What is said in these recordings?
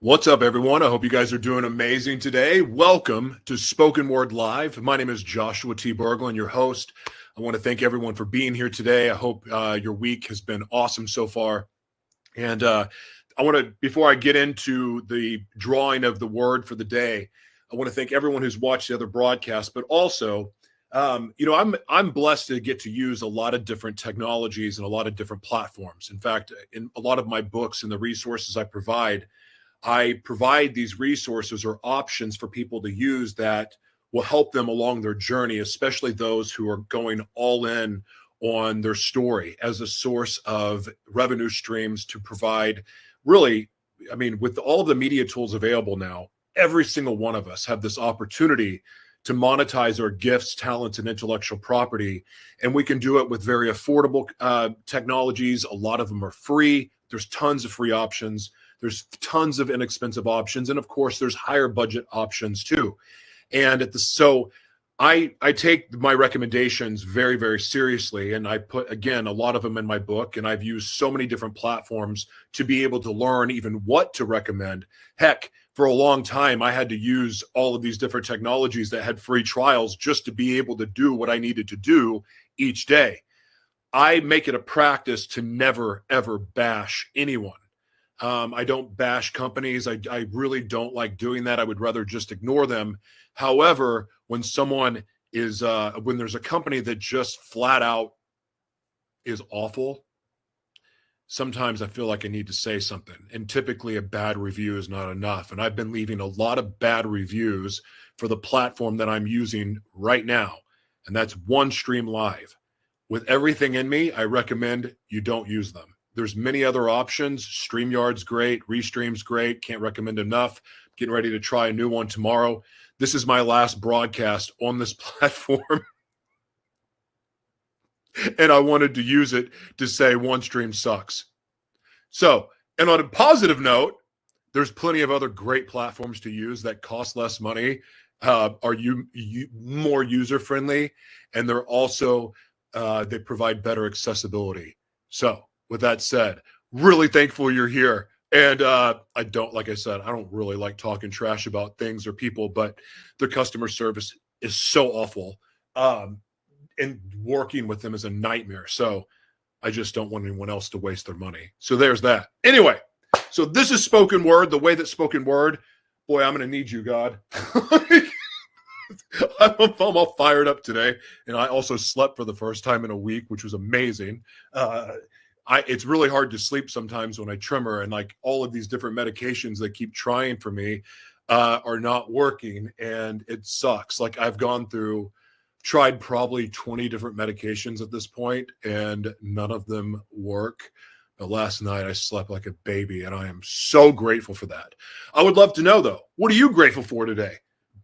What's up, everyone? I hope you guys are doing amazing today. Welcome to Spoken Word Live. My name is Joshua T. Berglan, your host. I want to thank everyone for being here today. I hope your week has been awesome so far. And I want to, before I get into the drawing of the word for the day, I want to thank everyone who's watched the other broadcasts, but also, I'm blessed to get to use a lot of different technologies and a lot of different platforms. In fact, in a lot of my books and the resources I provide these resources or options for people to use that will help them along their journey, especially those who are going all in on their story as a source of revenue streams to provide really, with all of the media tools available now, every single one of us have this opportunity to monetize our gifts, talents, and intellectual property. And we can do it with very affordable technologies. A lot of them are free. There's tons of free options. There's tons of inexpensive options. And of course, there's higher budget options too. And I take my recommendations very, very seriously. And I put, again, a lot of them in my book. And I've used so many different platforms to be able to learn even what to recommend. Heck, for a long time, I had to use all of these different technologies that had free trials just to be able to do what I needed to do each day. I make it a practice to never, ever bash anyone. I don't bash companies. I really don't like doing that. I would rather just ignore them. However, when there's a company that just flat out is awful, sometimes I feel like I need to say something. And typically a bad review is not enough. And I've been leaving a lot of bad reviews for the platform that I'm using right now. And that's OneStream Live. With everything in me, I recommend you don't use them. There's many other options. StreamYard's great. Restream's great. Can't recommend enough. Getting ready to try a new one tomorrow. This is my last broadcast on this platform. And I wanted to use it to say OneStream sucks. So, and on a positive note, there's plenty of other great platforms to use that cost less money, are more user-friendly, and they're also, they provide better accessibility. So, with that said, really thankful you're here. And like I said, I don't really like talking trash about things or people, but their customer service is so awful. And working with them is a nightmare. So I just don't want anyone else to waste their money. So there's that. Anyway, so this is spoken word, the way that spoken word, boy, I'm going to need you, God. I'm all fired up today. And I also slept for the first time in a week, which was amazing. It's really hard to sleep sometimes when I tremor, and like all of these different medications that keep trying for me are not working, and it sucks. Like I've tried probably 20 different medications at this point, and none of them work. But last night I slept like a baby, and I am so grateful for that. I would love to know though, what are you grateful for today?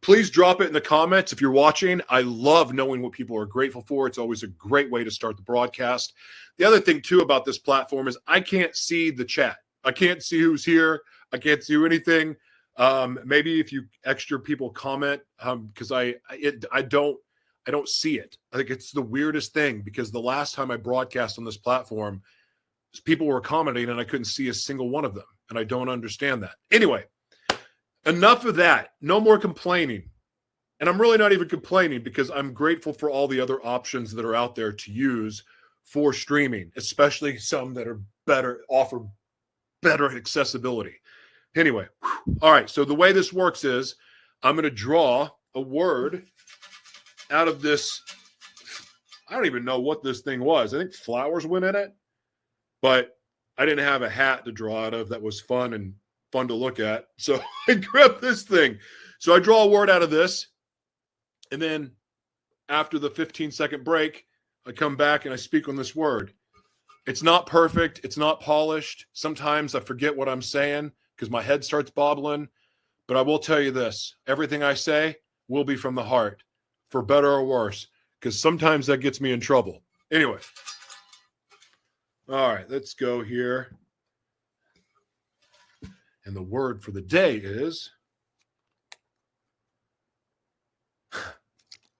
Please drop it in the comments if you're watching. I love knowing what people are grateful for. It's always a great way to start the broadcast. The other thing, too, about this platform is I can't see the chat. I can't see who's here. I can't see anything. Maybe if you extra people comment, because I don't see it. I think it's the weirdest thing, because the last time I broadcast on this platform, people were commenting and I couldn't see a single one of them. And I don't understand that. Anyway. Enough of that. No more complaining. And I'm really not even complaining, because I'm grateful for all the other options that are out there to use for streaming, especially some that are offer better accessibility. Anyway, all right. So the way this works is I'm going to draw a word out of this. I don't even know what this thing was. I think flowers went in it, but I didn't have a hat to draw out of that was fun to look at. So I grabbed this thing. So I draw a word out of this. And then after the 15-second break, I come back and I speak on this word. It's not perfect. It's not polished. Sometimes I forget what I'm saying because my head starts bobbling. But I will tell you this. Everything I say will be from the heart, for better or worse, because sometimes that gets me in trouble. Anyway. All right, let's go here. And the word for the day is,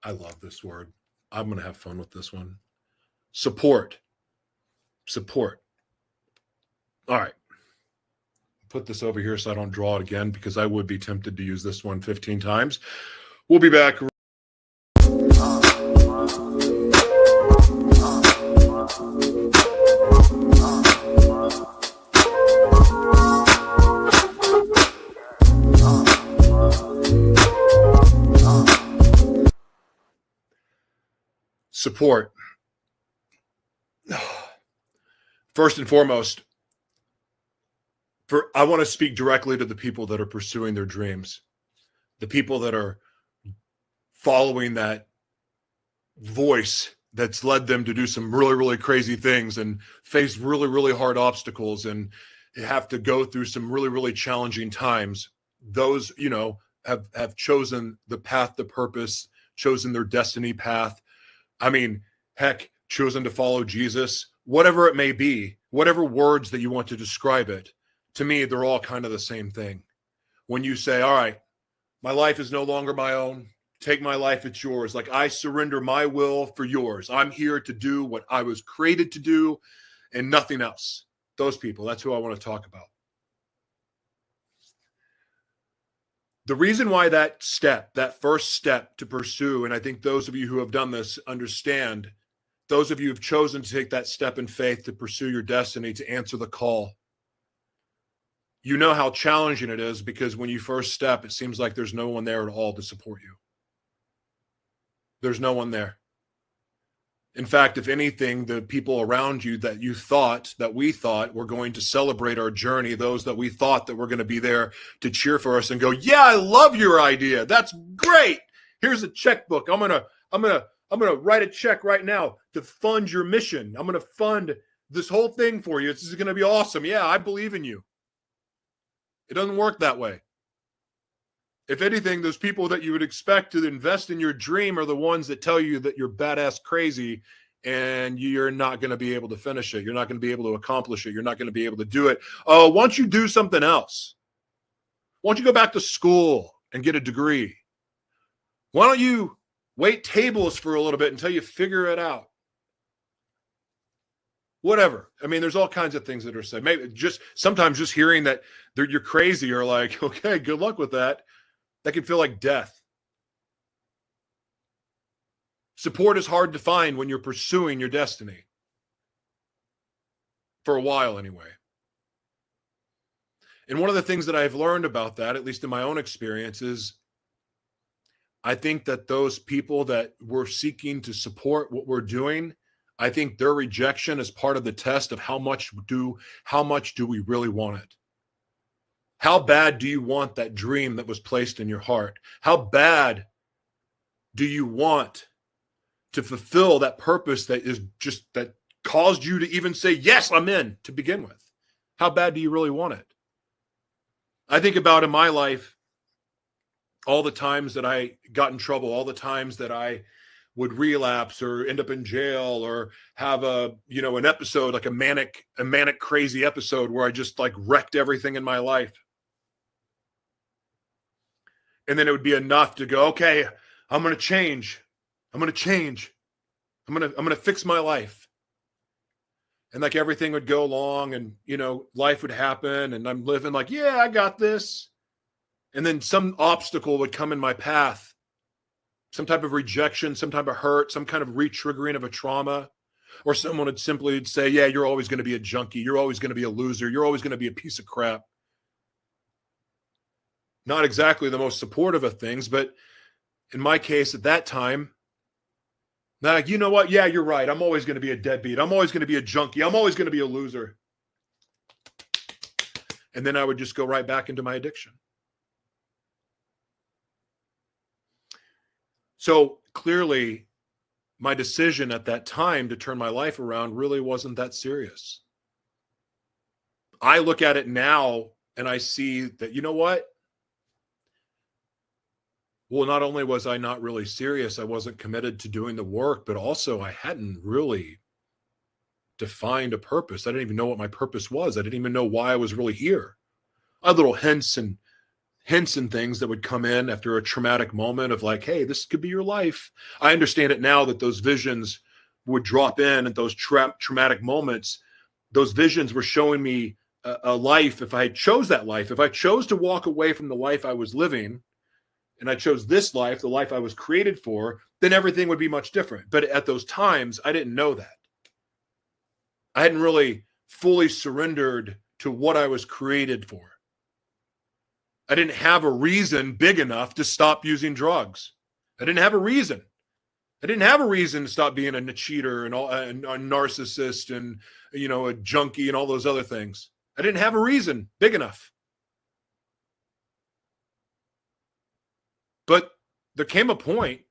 I love this word. I'm going to have fun with this one. Support. Support. All right. put this over here so I don't draw it again, because I would be tempted to use this one 15 times. We'll be back. Support. First and foremost, I want to speak directly to the people that are pursuing their dreams, the people that are following that voice that's led them to do some really, really crazy things and face really, really hard obstacles and have to go through some really, really challenging times. Those, have chosen the path, the purpose, chosen their destiny path. I mean, heck, chosen to follow Jesus, whatever it may be, whatever words that you want to describe it. To me, they're all kind of the same thing. When you say, all right, my life is no longer my own. Take my life, it's yours. Like, I surrender my will for yours. I'm here to do what I was created to do and nothing else. Those people, that's who I want to talk about. The reason why that first step to pursue, and I think those of you who have done this understand, those of you who have chosen to take that step in faith to pursue your destiny, to answer the call, you know how challenging it is, because when you first step, it seems like there's no one there at all to support you. There's no one there. In fact, if anything, the people around you that we thought were going to celebrate our journey, those that we thought that were going to be there to cheer for us and go, yeah, I love your idea. That's great. Here's a checkbook. I'm going to write a check right now to fund your mission. I'm going to fund this whole thing for you. This is going to be awesome. Yeah, I believe in you. It doesn't work that way. If anything, those people that you would expect to invest in your dream are the ones that tell you that you're badass crazy and you're not going to be able to finish it. You're not going to be able to accomplish it. You're not going to be able to do it. Oh, why don't you do something else? Why don't you go back to school and get a degree? Why don't you wait tables for a little bit until you figure it out? Whatever. I mean, there's all kinds of things that are said. Maybe sometimes just hearing that you're crazy, you're like, okay, good luck with that. That can feel like death. Support is hard to find when you're pursuing your destiny. For a while, anyway. And one of the things that I've learned about that, at least in my own experience, is I think that those people that we're seeking to support what we're doing, I think their rejection is part of the test of how much do we really want it? How bad do you want that dream that was placed in your heart? How bad do you want to fulfill that purpose that caused you to even say, yes, I'm in, to begin with? How bad do you really want it? I think about in my life all the times that I got in trouble, all the times that I would relapse or end up in jail or have an episode, like a manic crazy episode where I just like wrecked everything in my life. And then it would be enough to go, okay, I'm going to change. I'm going to fix my life. And like everything would go along and, life would happen and I'm living like, yeah, I got this. And then some obstacle would come in my path. Some type of rejection, some type of hurt, some kind of re-triggering of a trauma. Or someone would simply say, yeah, you're always going to be a junkie. You're always going to be a loser. You're always going to be a piece of crap. Not exactly the most supportive of things, but in my case at that time, like, you know what? Yeah, you're right. I'm always going to be a deadbeat. I'm always going to be a junkie. I'm always going to be a loser. And then I would just go right back into my addiction. So clearly, my decision at that time to turn my life around really wasn't that serious. I look at it now and I see that, you know what? Well, not only was I not really serious, I wasn't committed to doing the work, but also I hadn't really defined a purpose. I didn't even know what my purpose was. I didn't even know why I was really here. I had little hints and things that would come in after a traumatic moment of like, hey, this could be your life. I understand it now that those visions would drop in at those traumatic moments. Those visions were showing me a life, if I chose that life, if I chose to walk away from the life I was living and I chose this life, the life I was created for, then everything would be much different. But at those times, I didn't know that. I hadn't really fully surrendered to what I was created for. I didn't have a reason big enough to stop using drugs. I didn't have a reason. I didn't have a reason to stop being a cheater and a narcissist and, a junkie and all those other things. I didn't have a reason big enough. But there came a point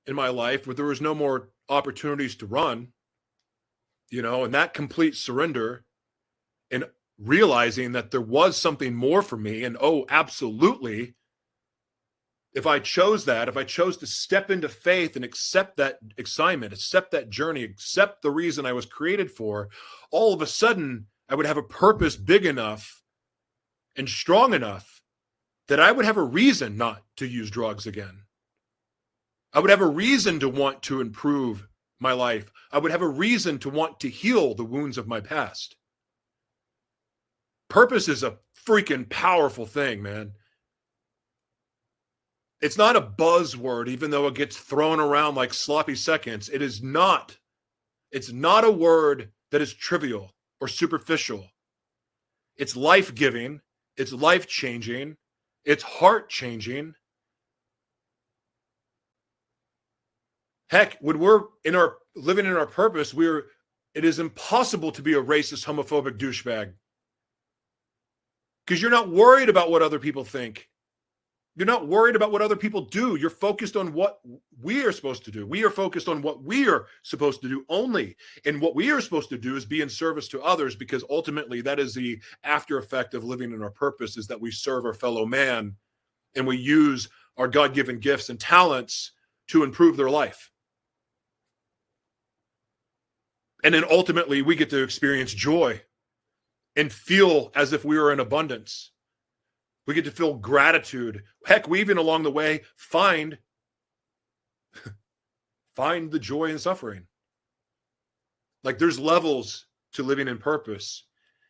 in my life where there was no more opportunities to run, and that complete surrender and realizing that there was something more for me. And absolutely, if I chose to step into faith and accept that assignment, accept that journey, accept the reason I was created for, all of a sudden I would have a purpose big enough and strong enough that I would have a reason not to use drugs again. I would have a reason to want to improve my life. I would have a reason to want to heal the wounds of my past. Purpose is a freaking powerful thing, man. It's not a buzzword, even though it gets thrown around like sloppy seconds. It is not. It's not a word that is trivial or superficial. It's life-giving. It's life-changing. It's heart-changing. Heck, when we're living in our purpose, it is impossible to be a racist, homophobic douchebag. Because you're not worried about what other people think. You're not worried about what other people do. You're focused on what we are supposed to do. We are focused on what we are supposed to do only. And what we are supposed to do is be in service to others, because ultimately that is the after effect of living in our purpose, is that we serve our fellow man and we use our God-given gifts and talents to improve their life. And then ultimately we get to experience joy and feel as if we are in abundance. We get to feel gratitude. Heck, we even along the way find the joy in suffering. Like, there's levels to living in purpose.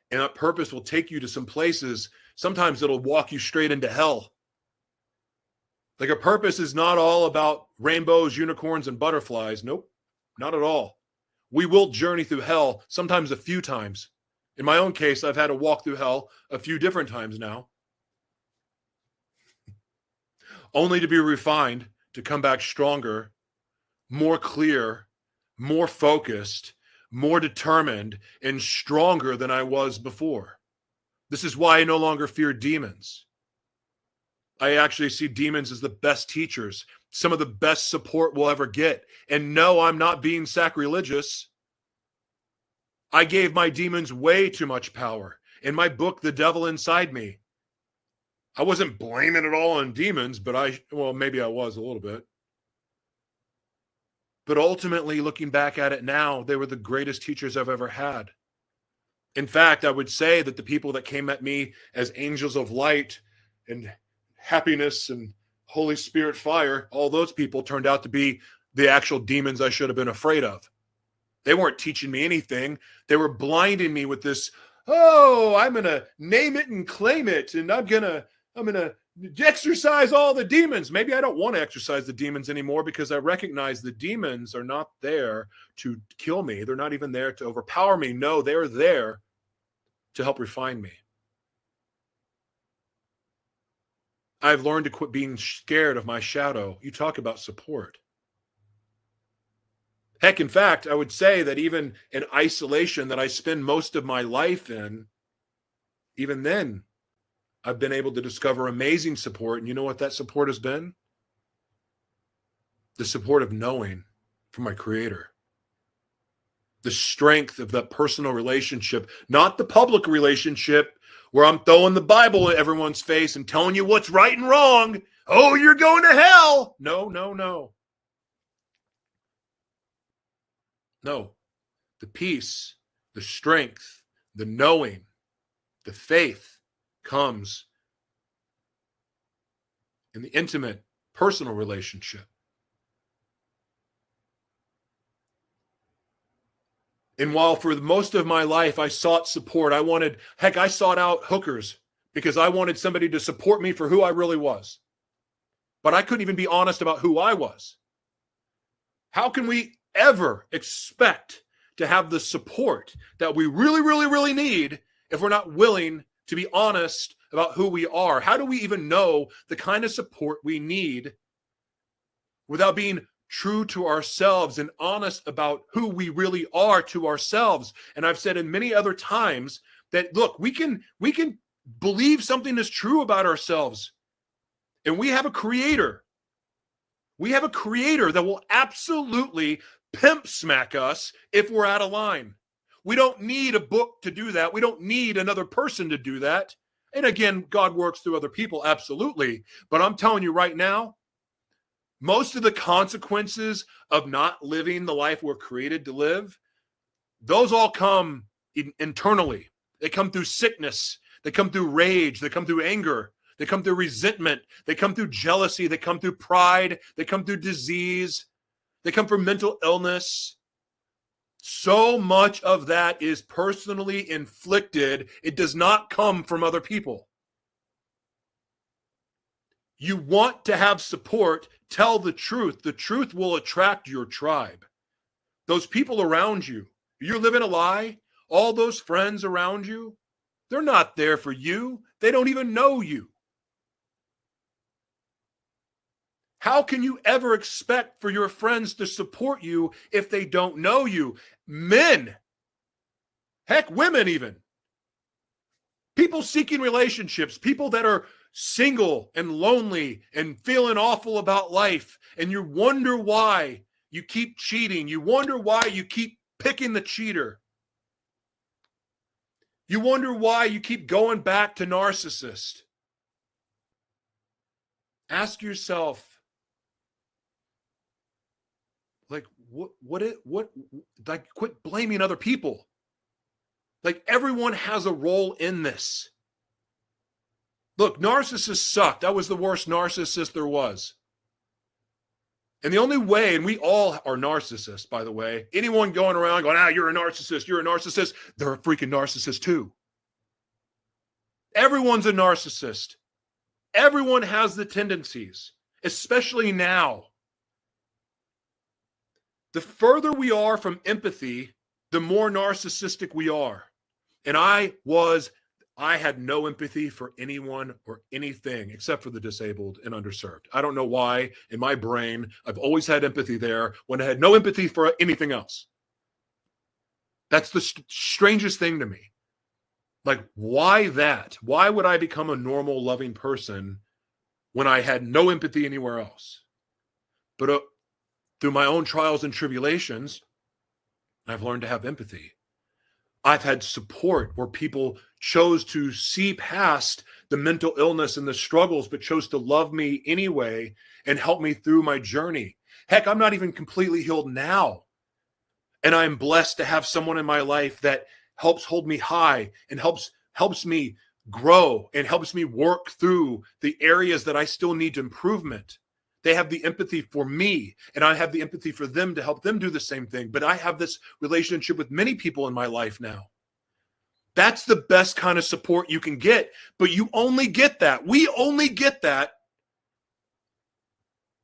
And that purpose will take you to some places. Sometimes it'll walk you straight into hell. Like, a purpose is not all about rainbows, unicorns, and butterflies. Nope, not at all. We will journey through hell, sometimes a few times. In my own case, I've had to walk through hell a few different times now, only to be refined, to come back stronger, more clear, more focused, more determined, and stronger than I was before. This is why I no longer fear demons. I actually see demons as the best teachers, some of the best support we'll ever get. And no, I'm not being sacrilegious. I gave my demons way too much power. In my book, The Devil Inside Me, I wasn't blaming it all on demons, but maybe I was a little bit. But ultimately, looking back at it now, they were the greatest teachers I've ever had. In fact, I would say that the people that came at me as angels of light and happiness and Holy Spirit fire, all those people turned out to be the actual demons I should have been afraid of. They weren't teaching me anything. They were blinding me with this, I'm going to name it and claim it, and I'm going to exercise all the demons. Maybe I don't want to exercise the demons anymore, because I recognize the demons are not there to kill me. They're not even there to overpower me. No, they're there to help refine me. I've learned to quit being scared of my shadow. You talk about support. Heck, in fact, I would say that even in isolation that I spend most of my life in, even then, I've been able to discover amazing support. And you know what that support has been? The support of knowing from my Creator. The strength of that personal relationship, not the public relationship where I'm throwing the Bible at everyone's face and telling you what's right and wrong. Oh, you're going to hell. No. No. The peace, the strength, the knowing, the faith comes in the intimate, personal relationship. And while for most of my life I sought support, I sought out hookers because I wanted somebody to support me for who I really was. But I couldn't even be honest about who I was. How can we ever expect to have the support that we really, really, really need if we're not willing to be honest about who we are? How do we even know the kind of support we need without being true to ourselves and honest about who we really are to ourselves? And I've said in many other times that, look, we can believe something is true about ourselves. And we have a creator. We have a creator that will absolutely pimp smack us if we're out of line. We don't need a book to do that. We don't need another person to do that. And again, God works through other people, absolutely. But I'm telling you right now, most of the consequences of not living the life we're created to live, those all come internally. They come through sickness. They come through rage. They come through anger. They come through resentment. They come through jealousy. They come through pride. They come through disease. They come from mental illness. So much of that is personally inflicted. It does not come from other people. You want to have support, tell the truth. The truth will attract your tribe. Those people around you, you're living a lie, all those friends around you, they're not there for you. They don't even know you. How can you ever expect for your friends to support you if they don't know you? Men, heck, women even. People seeking relationships, people that are single and lonely and feeling awful about life, and you wonder why you keep cheating. You wonder why you keep picking the cheater. You wonder why you keep going back to narcissist. Ask yourself, like, quit blaming other people. Like, everyone has a role in this. Look, narcissists sucked. I was the worst narcissist there was. And the only way, and we all are narcissists, by the way, anyone going around going, you're a narcissist, they're a freaking narcissist too. Everyone's a narcissist. Everyone has the tendencies, especially now. The further we are from empathy, the more narcissistic we are. And I had no empathy for anyone or anything except for the disabled and underserved. I don't know why. In my brain, I've always had empathy there when I had no empathy for anything else. That's the strangest thing to me. Like, why that? Why would I become a normal, loving person when I had no empathy anywhere else? But through my own trials and tribulations, I've learned to have empathy. I've had support where people chose to see past the mental illness and the struggles, but chose to love me anyway and help me through my journey. Heck, I'm not even completely healed now. And I'm blessed to have someone in my life that helps hold me high and helps me grow and helps me work through the areas that I still need improvement. They have the empathy for me, and I have the empathy for them to help them do the same thing. But I have this relationship with many people in my life now. That's the best kind of support you can get. But you only get that. We only get that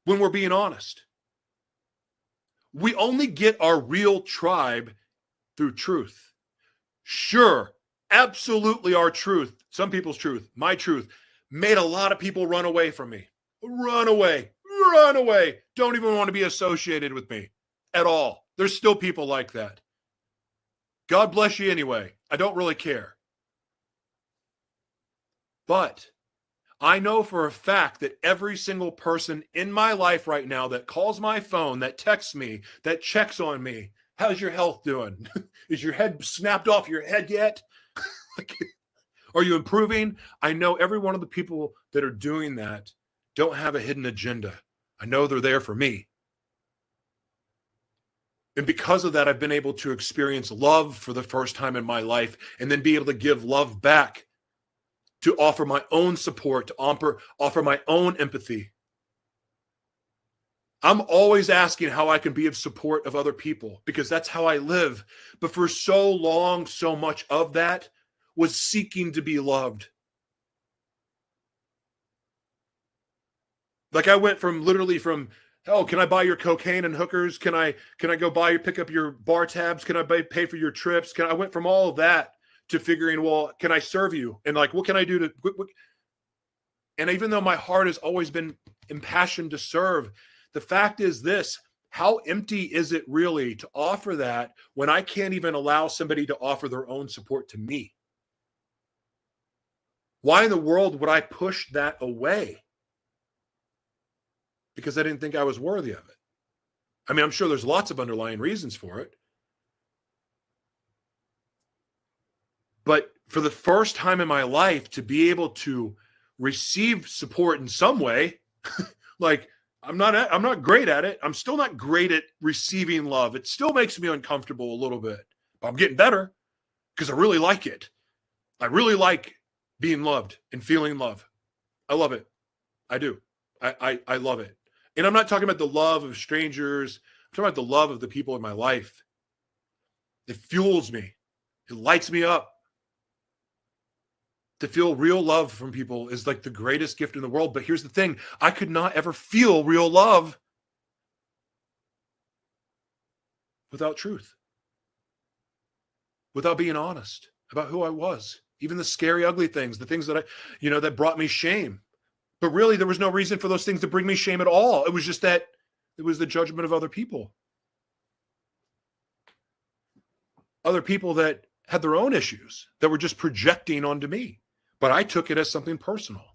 when we're being honest. We only get our real tribe through truth. Sure, absolutely our truth, some people's truth, my truth, made a lot of people run away from me. Run away. Don't even want to be associated with me at all. There's still people like that. God bless you anyway. I don't really care. But I know for a fact that every single person in my life right now that calls my phone, that texts me, that checks on me, how's your health doing? Is your head snapped off your head yet? Are you improving? I know every one of the people that are doing that don't have a hidden agenda. I know they're there for me. And because of that, I've been able to experience love for the first time in my life and then be able to give love back, to offer my own support, to offer my own empathy. I'm always asking how I can be of support of other people because that's how I live. But for so long, so much of that was seeking to be loved. Like I went from literally from, oh, can I buy your cocaine and hookers? Can I go pick up your bar tabs? Can I pay for your trips? I went from all of that to figuring, well, can I serve you? And like, what can I do to, and even though my heart has always been impassioned to serve, the fact is this: how empty is it really to offer that when I can't even allow somebody to offer their own support to me? Why in the world would I push that away? Because I didn't think I was worthy of it. I mean, I'm sure there's lots of underlying reasons for it. But for the first time in my life, to be able to receive support in some way, like I'm not great at it. I'm still not great at receiving love. It still makes me uncomfortable a little bit, but I'm getting better because I really like it. I really like being loved and feeling love. I love it. I do. I love it. And I'm not talking about the love of strangers. I'm talking about the love of the people in my life. It fuels me. It lights me up. To feel real love from people is like the greatest gift in the world. But here's the thing: I could not ever feel real love without truth, without being honest about who I was, even the scary, ugly things, the things that that brought me shame. But really, there was no reason for those things to bring me shame at all. It was just that it was the judgment of other people that had their own issues that were just projecting onto me. But I took it as something personal.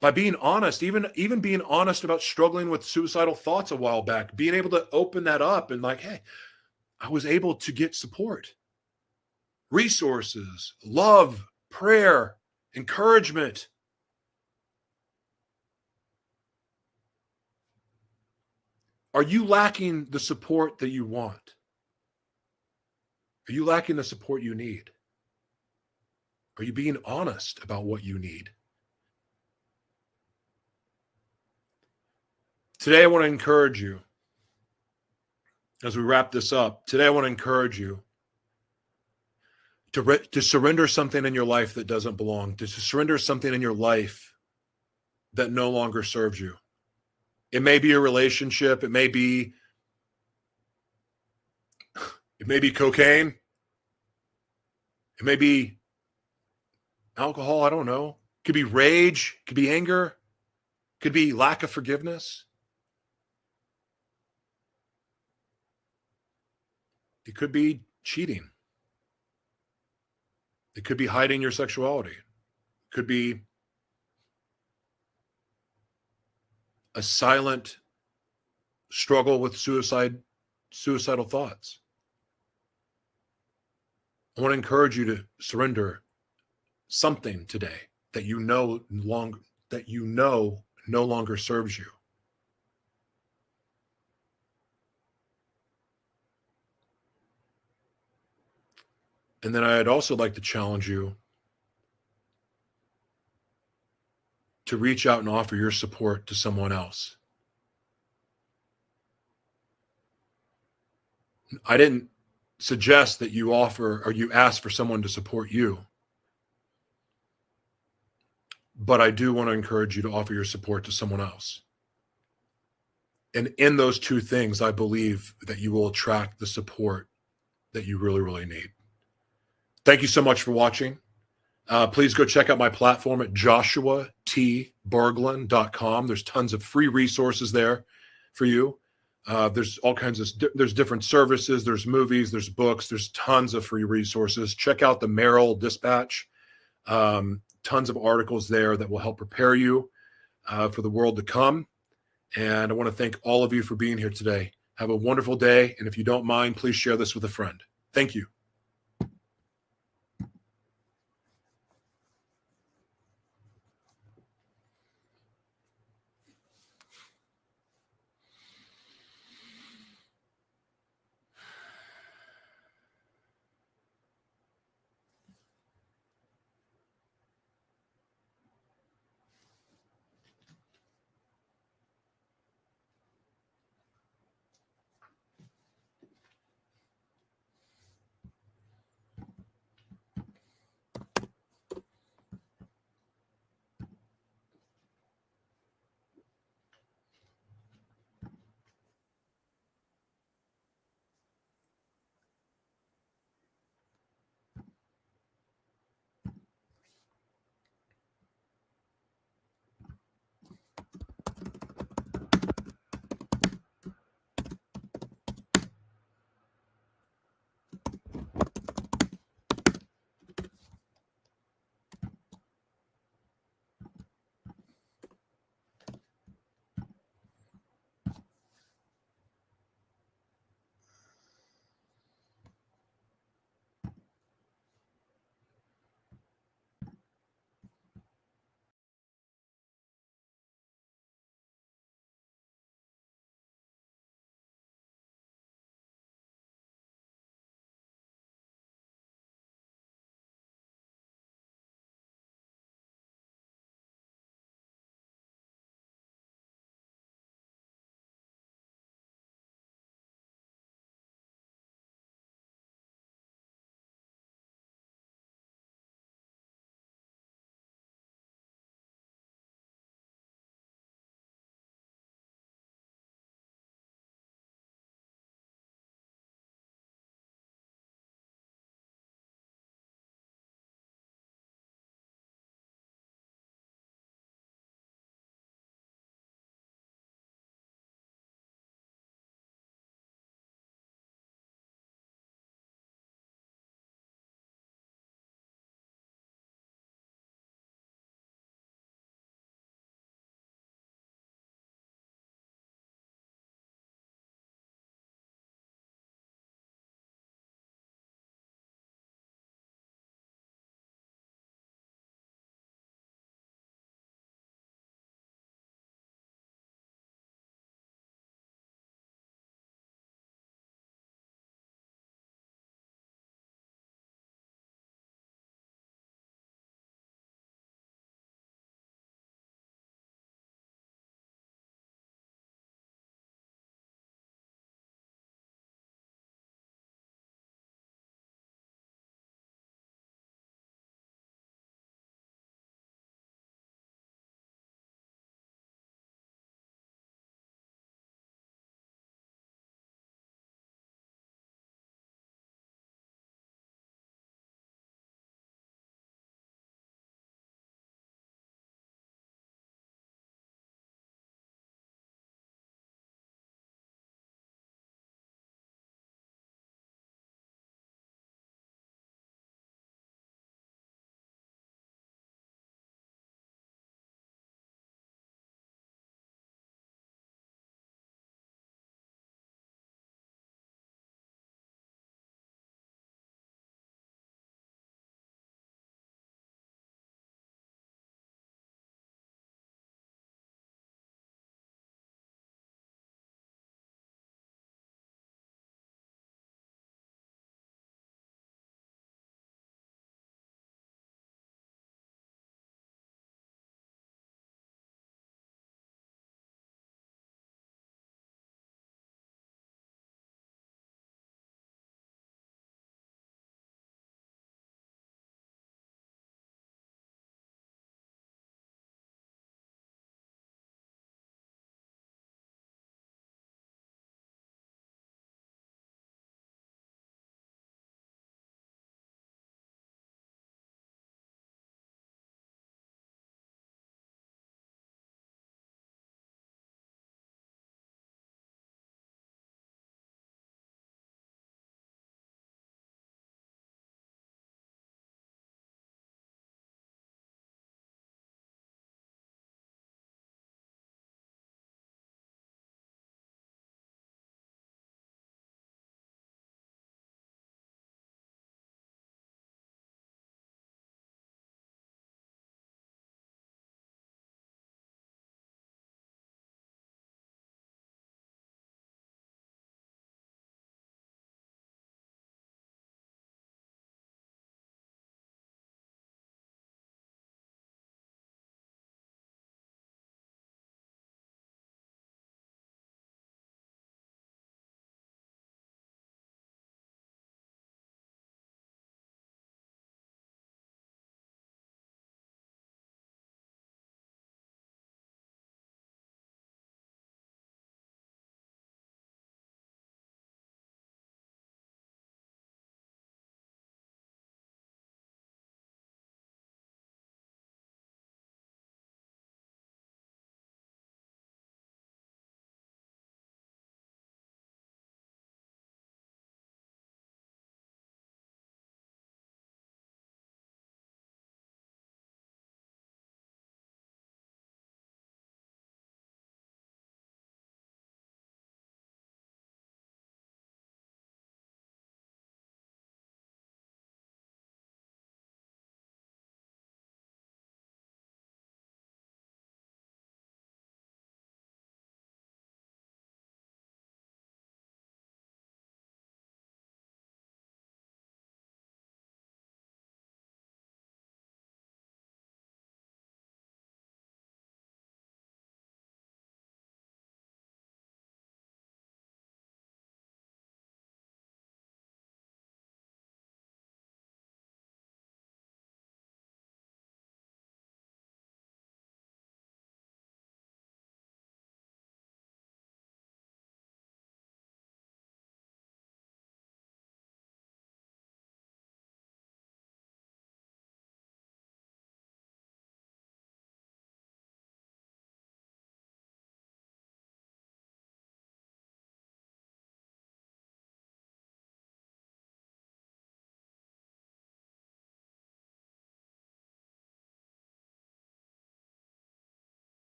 By being honest, even being honest about struggling with suicidal thoughts a while back, being able to open that up and like, hey, I was able to get support, resources, love, prayer, encouragement. Are you lacking the support that you want? Are you lacking the support you need? Are you being honest about what you need? Today, I want to encourage you, as we wrap this up, today I want to encourage you to surrender something in your life that doesn't belong, to surrender something in your life that no longer serves you. It may be a relationship. It may be cocaine. It may be alcohol. I don't know. It could be rage. It could be anger. It could be lack of forgiveness. It could be cheating. It could be hiding your sexuality. It could be a silent struggle with suicidal thoughts. I want to encourage you to surrender something today that you know no longer serves you. And then I'd also like to challenge you to reach out and offer your support to someone else. I didn't suggest that you offer or you ask for someone to support you, but I do want to encourage you to offer your support to someone else. And in those two things, I believe that you will attract the support that you really, really need. Thank you so much for watching. Please go check out my platform at joshuatberglan.com. There's tons of free resources there for you. There's all kinds of, there's different services, there's movies, there's books, there's tons of free resources. Check out the Merrill Dispatch. Tons of articles there that will help prepare you for the world to come. And I want to thank all of you for being here today. Have a wonderful day. And if you don't mind, please share this with a friend. Thank you.